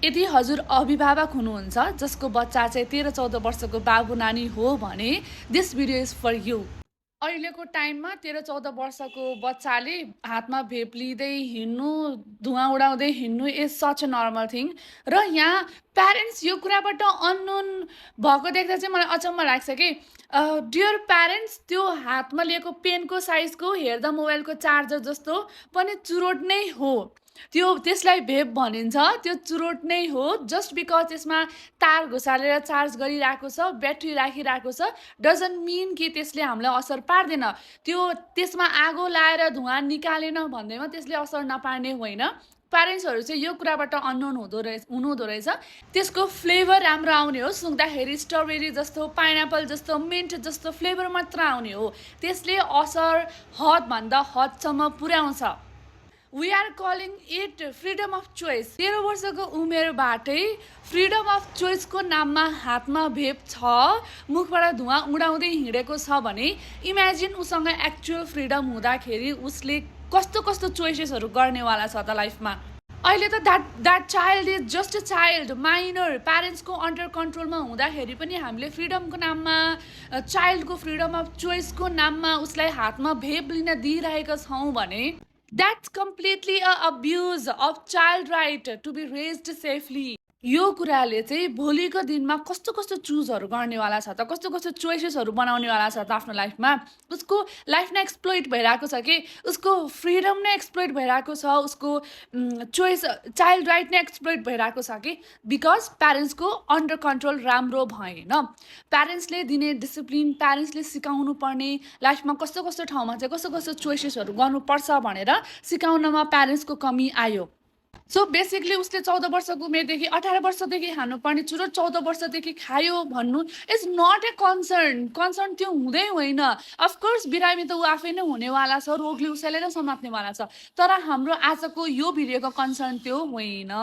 यदि हजुर अभिभावक हुनुहुन्छ जसको बच्चा चाहिँ 13-14 वर्षको बाबु नानी हो भने this video is for you. अहिलेको टाइममा 13-14 वर्षको बच्चाले हातमा भेप लिँदै हिँड्नु, धुवा उडाउँदै हिँड्नु is such a normal thing. र यहाँ प्यारेन्ट्स यो कुराबाट अननोन भएको देख्दा चाहिँ मलाई अचम्म लाग्छ कि डियर प्यारेन्ट्स, त्यो हातमा लिएको पेनको साइजको हेर्दा मोबाइलको चार्जर जस्तो पनि चुरोट नै हो। त्यसलाई भेप भनिन्छ, त्यो चुरोट नै हो। जस्ट बिकज त्यसमा तार घुसालेर चार्ज गरिरहेको छ, ब्याट्री राखिरहेको छ, डजन्ट मिन कि त्यसले हामीलाई असर पार्दैन। त्यसमा आगो लाएर धुवा निकालेन भन्दैमा त्यसले असर नपार्ने होइन। प्यारेन्ट्सहरू चाहिँ यो कुराबाट अननोन हुनुहुँदो रहेछ। त्यसको फ्लेभर राम्रो आउने हो, सुँग्दाखेरि स्ट्रबेरी जस्तो, पाइनएप्पल जस्तो, मिन्ट जस्तो फ्लेभर मात्र आउने हो। त्यसले असर हदभन्दा हदसम्म पुर्याउँछ। We are calling it freedom of choice. 13 वर्षको उमेरबाटै फ्रिडम अफ चोइसको नाममा हातमा भेप छ, मुखबाट धुवा उडाउँदै हिँडेको छ भने इमेजिन उसँग एक्चुअल फ्रिडम हुँदाखेरि उसले कस्तो कस्तो चोइसेसहरू गर्नेवाला छ त लाइफमा। अहिले त that child is just a child, minor, प्यारेन्ट्सको अन्डर कन्ट्रोलमा हुँदाखेरि पनि हामीले फ्रिडमको नाममा, चाइल्डको फ्रिडम अफ चोइसको नाममा उसलाई हातमा भेप लिन दिइरहेका छौँ भने that's completely a abuse of child right to be raised safely। यो कुराले चाहिँ भोलिको दिनमा कस्तो कस्तो चुजहरू गर्नेवाला छ त, कस्तो कस्तो चोइसेसहरू बनाउनेवाला छ त आफ्नो लाइफमा। उसको लाइफ नै एक्सप्लोइट भइरहेको छ कि, उसको फ्रिडम नै एक्सप्लोइट भइरहेको छ, उसको चोइस, चाइल्ड राइट नै एक्सप्लोइट भइरहेको छ कि बिकज प्यारेन्ट्सको अन्डर कन्ट्रोल राम्रो भएन। प्यारेन्ट्सले दिने डिसिप्लिन, प्यारेन्ट्सले सिकाउनु पर्ने लाइफमा कस्तो कस्तो ठाउँमा चाहिँ कस्तो कस्तो चोइसेसहरू गर्नुपर्छ भनेर सिकाउनमा प्यारेन्ट्सको कमी आयो। सो बेसिकली उसले 14 वर्षको उमेरदेखि 18 वर्षदेखि खानुपर्ने चुरोट 14 वर्षदेखि खायो भन्नु इज नट ए कन्सर्न त्यो हुँदै होइन। अफकोर्स बिरामी त ऊ आफै नै हुनेवाला छ, रोगले उसैले नै समात्नेवाला छ, तर हाम्रो आजको यो भिडियोको कन्सर्न त्यो होइन।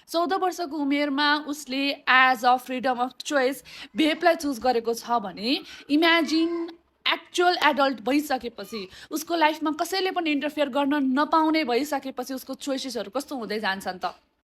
14 वर्षको उमेरमा उसले as a freedom of choice भेपलाई चुज गरेको छ भने इमेजिन एक्चुअल एडल्ट भइसकेपछि, उसको लाइफमा कसैले पनि इन्टरफेयर गर्न नपाउने भइसकेपछि उसको चोइसेसहरू कस्तो हुँदै जान्छन् त।